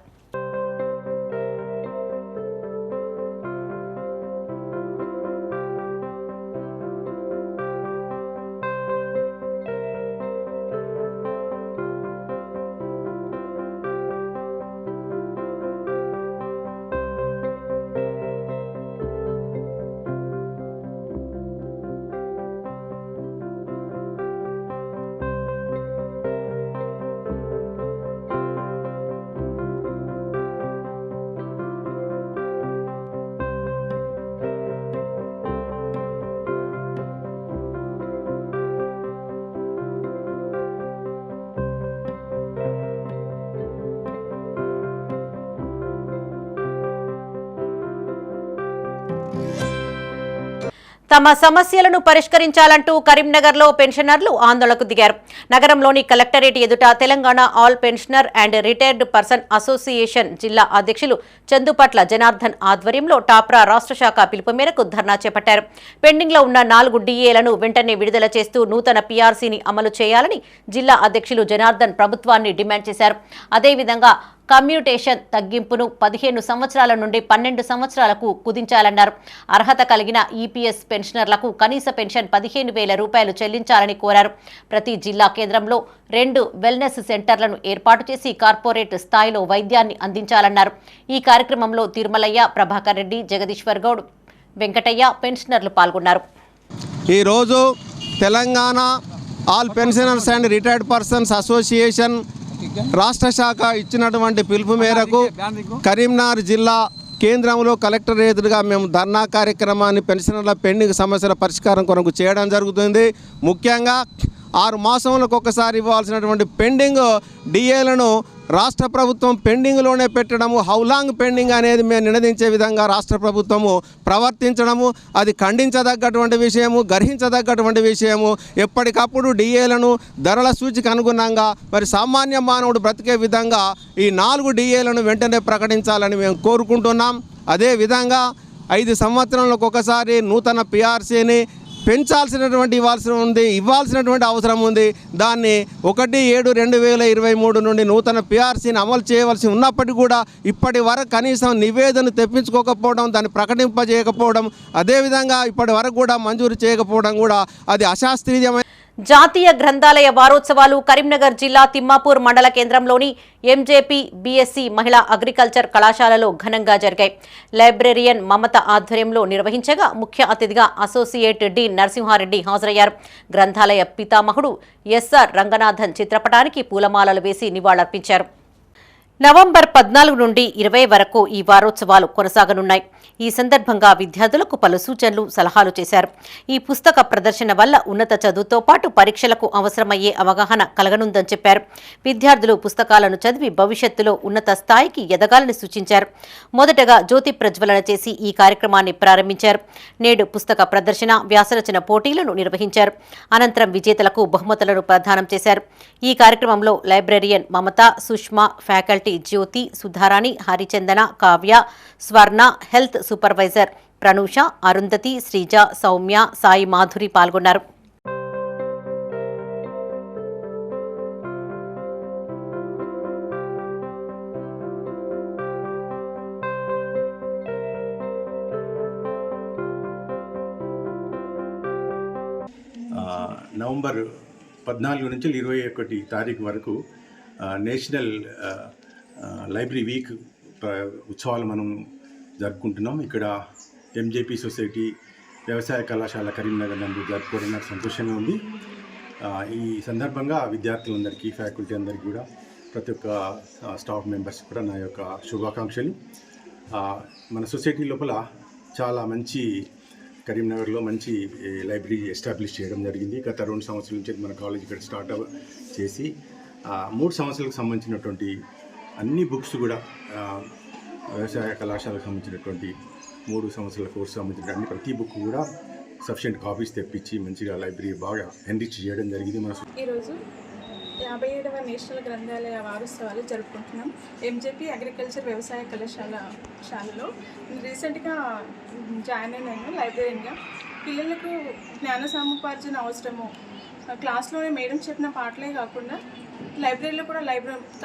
తమ సమస్యలను పరిష్కరించాలంటూ కరీంనగర్లో పెన్షనర్లు ఆందోళనకు దిగారు. నగరంలోని కలెక్టరేట్ ఎదుట Telangana all pensioner and retired person association జిల్లా అధ్యక్షులు చందుపట్ల జనార్దన్ ఆధ్వర్యంలో టాప్రా రాష్ట్ర శాఖ పిలుపు మేరకు ధర్నా చేపట్టారు. పెండింగ్లో ఉన్న 4 DAలను వెంటనే విడుదల చేస్తూ నూతన PRCని అమలు చేయాలని జిల్లా అధ్యక్షులు జనార్దన్ ప్రభుత్వాన్ని డిమాండ్ చేశారు. అదేవిధంగా కమ్యూటేషన్ తగ్గింపును 15 సంవత్సరాల నుండి 12 సంవత్సరాలకు కుదించాలన్నారు. అర్హత కలిగిన EPS పెన్షనర్లకు కనీస పెన్షన్ 15,000 రూపాయలు చెల్లించాలని కోరారు. ప్రతి జిల్లా కేంద్రంలో 2 వెల్నెస్ సెంటర్లను ఏర్పాటు చేసి కార్పొరేట్ స్థాయిలో వైద్యాన్ని అందించాలన్నారు. ఈ కార్యక్రమంలో తిరుమలయ్య, ప్రభాకర్ రెడ్డి, జగదీశ్వర్ గౌడ్, వెంకటయ్య పెన్షనర్లు పాల్గొన్నారు. ఈరోజు Telangana all pensioners and retired persons association రాష్ట్ర శాఖ ఇచ్చినటువంటి పిలుపు మేరకు కరీంనగర్ జిల్లా కేంద్రంలో కలెక్టర్ ఎదురుగా మేము ధర్నా కార్యక్రమాన్ని పెన్షనర్ల పెండింగ్ సమస్యల పరిష్కారం కొరకు చేయడం జరుగుతుంది. ముఖ్యంగా 6 మాసములకు ఒకసారి ఇవ్వాల్సినటువంటి పెండింగ్ DAలను రాష్ట్ర ప్రభుత్వం పెండింగ్లోనే పెట్టడము, హౌలాంగ్ పెండింగ్ అనేది మేము నినదించే విధంగా రాష్ట్ర ప్రభుత్వము ప్రవర్తించడము అది ఖండించదగ్గటువంటి విషయము, గర్హించదగ్గటువంటి విషయము. ఎప్పటికప్పుడు DAలను ధరల సూచికి అనుగుణంగా మరి సామాన్య మానవుడు బ్రతికే విధంగా ఈ 4 DAలను వెంటనే ప్రకటించాలని మేము కోరుకుంటున్నాం. అదేవిధంగా 5 సంవత్సరాలకు ఒకసారి నూతన PRCని ఇవ్వాల్సినటువంటి అవసరం ఉంది. దాన్ని 1/7/2023 నుండి నూతన PRCని అమలు చేయవలసి ఉన్నప్పటికీ కూడా ఇప్పటి వరకు కనీసం నివేదన తెప్పించుకోకపోవడం, దాన్ని ప్రకటింపజేయకపోవడం, అదేవిధంగా ఇప్పటి వరకు కూడా మంజూరు చేయకపోవడం కూడా అది అశాస్త్రీయమైన. జాతీయ గ్రంథాలయ వారోత్సవాలు కరీంనగర్ జిల్లా తిమ్మాపూర్ మండల కేంద్రంలోని MJP BSc మహిళా అగ్రికల్చర్ కళాశాలలో ఘనంగా జరిగాయి. లైబ్రేరియన్ మమత ఆధ్వర్యంలో నిర్వహించగా ముఖ్య అతిథిగా అసోసియేట్ డీన్ నరసింహారెడ్డి హాజరయ్యారు. గ్రంథాలయ పితామహుడు SR రంగనాథన్ చిత్రపటానికి పూలమాలలు వేసి నివాళులర్పించారు. నవంబర్ 14 నుండి 20 వరకు ఈ వారోత్సవాలు కొనసాగనున్నాయి. ఈ సందర్భంగా విద్యార్థులకు పలు సూచనలు, సలహాలు చేశారు. ఈ పుస్తక ప్రదర్శన వల్ల ఉన్నత చదువుతో పాటు పరీక్షలకు అవసరమయ్యే అవగాహన కలగనుందని చెప్పారు. విద్యార్థులు పుస్తకాలను చదివి భవిష్యత్తులో ఉన్నత స్థాయికి ఎదగాలని సూచించారు. మొదటగా జ్యోతి ప్రజ్వలన చేసి ఈ కార్యక్రమాన్ని ప్రారంభించారు. నేడు పుస్తక ప్రదర్శన, వ్యాసరచన పోటీలను నిర్వహించారు. అనంతరం విజేతలకు బహుమతులను ప్రదానం చేశారు. ఈ కార్యక్రమంలో లైబ్రేరియన్ మమత, సుష్మా, ఫ్యాకల్టీ జ్యోతి, సుధారాణి, హరిచందన, కావ్య, స్వర్ణ, హెల్త్ సూపర్వైజర్ ప్రనూష, అరుంధతి, శ్రీజ, సౌమ్య, సాయి మాధురి పాల్గొన్నారు. నవంబర్ 14 నుంచి 21 తారీఖు వరకు నేషనల్ లైబ్రరీ వీక్ ఉత్సవాలు మనం జరుపుకుంటున్నాం. ఇక్కడ MJP సొసైటీ వ్యవసాయ కళాశాల కరీంనగర్ నందు జరుపుకోవడం నాకు సంతోషంగా ఉంది. ఈ సందర్భంగా విద్యార్థులందరికీ, ఫ్యాకల్టీ అందరికీ కూడా, ప్రతి ఒక్క స్టాఫ్ మెంబర్స్ కూడా నా యొక్క శుభాకాంక్షలు. మన సొసైటీ లోపల చాలా మంచి కరీంనగర్లో మంచి లైబ్రరీ ఎస్టాబ్లిష్ చేయడం జరిగింది. గత 2 సంవత్సరాల నుంచి మన కాలేజ్ ఇక్కడ స్టార్ట్ చేసి 3 సంవత్సరాలకు సంబంధించినటువంటి అన్ని బుక్స్ కూడా వ్యవసాయ కళాశాలకు సంబంధించినటువంటి 3 సంవత్సరాల కోర్సు సంబంధించిన ప్రతి బుక్ కూడా సఫిషియెంట్ కాపీస్ తెప్పించి మంచిగా లైబ్రరీ బాగా ఎన్రిచ్ చేయడం జరిగింది. మన ఈరోజు 57వ నేషనల్ గ్రంథాలయ వారోత్సవాలు జరుపుకుంటున్నాం. ఎంజేపీ అగ్రికల్చర్ వ్యవసాయ కళాశాలలో రీసెంట్గా జాయిన్ అయినాను లైబ్రరీగా. పిల్లలకు జ్ఞాన సముపార్జన అవసరము. క్లాస్లోనే మేడం చెప్పిన పాటలే కాకుండా లైబ్రరీలో కూడా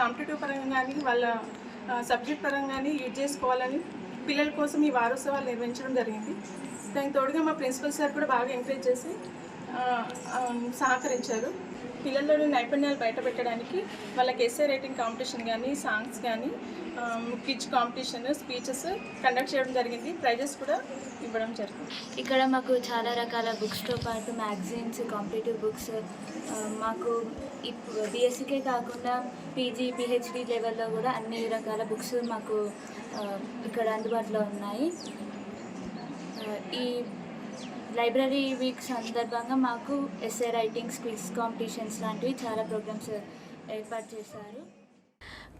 కాంపిటేటివ్ పరంగా కానీ వాళ్ళ సబ్జెక్ట్ పరంగా కానీ యూజ్ చేసుకోవాలని పిల్లల కోసం ఈ వారోత్సవాలు నిర్వహించడం జరిగింది. దానికి తోడుగా మా ప్రిన్సిపల్ సార్ కూడా బాగా ఎంకరేజ్ చేసి సహకరించారు. పిల్లల్లోని నైపుణ్యాలు బయటపెట్టడానికి వాళ్ళకి ఎస్ఏ రైటింగ్ కాంపిటీషన్ కానీ సాంగ్స్ కానీ క్విజ్ కాంపిటీషన్ స్పీచెస్ కండక్ట్ చేయడం జరిగింది. ప్రైజెస్ కూడా ఇవ్వడం జరిగింది. ఇక్కడ మాకు చాలా రకాల బుక్స్తో పాటు మ్యాగజైన్స్, కాంపిటేటివ్ బుక్స్ మాకు బీఎస్సీకే కాకుండా పీజీ పిహెచ్డి లెవెల్లో కూడా అన్ని రకాల బుక్స్ మాకు ఇక్కడ అందుబాటులో ఉన్నాయి. ఈ లైబ్రరీ వీక్ సందర్భంగా మాకు ఎస్ఏ రైటింగ్స్, క్విజ్ కాంపిటీషన్స్ లాంటివి చాలా ప్రోగ్రామ్స్ ఏర్పాటు చేశారు.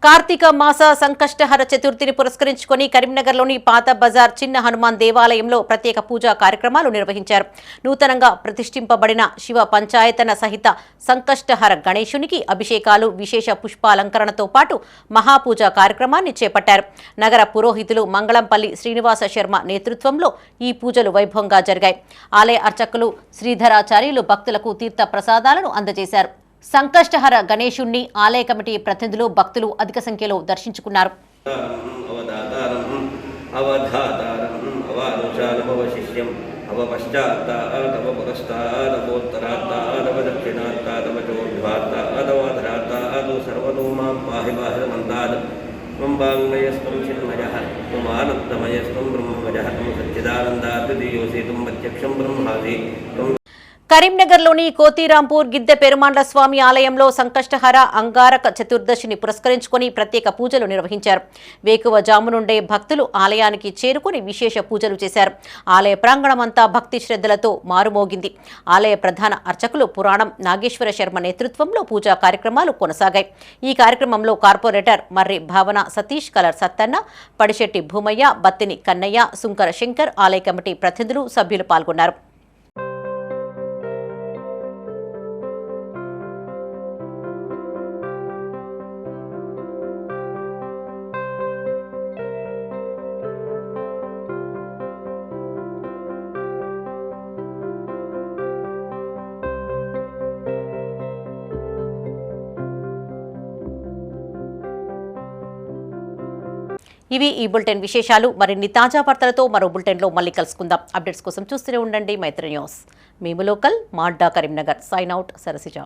కార్తీక మాస సంకష్టహర చతుర్థిని పురస్కరించుకొని కరీంనగర్లోని పాత బజార్ చిన్న హనుమాన్ దేవాలయంలో ప్రత్యేక పూజా కార్యక్రమాలు నిర్వహించారు. నూతనంగా ప్రతిష్ఠింపబడిన శివ పంచాయతన సహిత సంకష్టహర గణేశునికి అభిషేకాలు, విశేష పుష్పాలంకరణతో పాటు మహాపూజా కార్యక్రమాన్ని చేపట్టారు. నగర పురోహితులు మంగళంపల్లి శ్రీనివాస శర్మ నేతృత్వంలో ఈ పూజలు వైభవంగా జరిగాయి. ఆలయ అర్చకులు శ్రీధరాచార్యులు భక్తులకు తీర్థ ప్రసాదాలను అందజేశారు. సంకష్టహర గణేశుణ్ణి ఆలయ కమిటీ ప్రతినిధులు, భక్తులు అధిక సంఖ్యలో దర్శించుకున్నారు. కరీంనగర్లోని కోతిరాంపూర్ గిద్దె పెరుమాండ్ల స్వామి ఆలయంలో సంకష్టహర అంగారక చతుర్దశిని పురస్కరించుకొని ప్రత్యేక పూజలు నిర్వహించారు. వేకువజాము నుండే భక్తులు ఆలయానికి చేరుకుని విశేష పూజలు చేశారు. ఆలయ ప్రాంగణమంతా భక్తి శ్రద్ధలతో మారుమోగింది. ఆలయ ప్రధాన అర్చకులు పురాణం నాగేశ్వర శర్మ నేతృత్వంలో పూజా కార్యక్రమాలు కొనసాగాయి. ఈ కార్యక్రమంలో కార్పొరేటర్ మర్రి భావన సతీష్, కలర్ సత్తన్న, పడిశెట్టి భూమయ్య, బత్తిని కన్నయ్య, సుంకర శంకర్, ఆలయ కమిటీ ప్రతినిధులు, సభ్యులు పాల్గొన్నారు. ఇవి ఈ బులెటిన్ విశేషాలు. మరిన్ని తాజా వార్తలతో మరో బులెటిన్లో మళ్ళీ కలుసుకుందాం. అప్డేట్స్ కోసం చూస్తూనే ఉండండి మైత్రి న్యూస్. మేము లోకల్, మాడ్డా, కరీంనగర్. Sign out, Sarasija.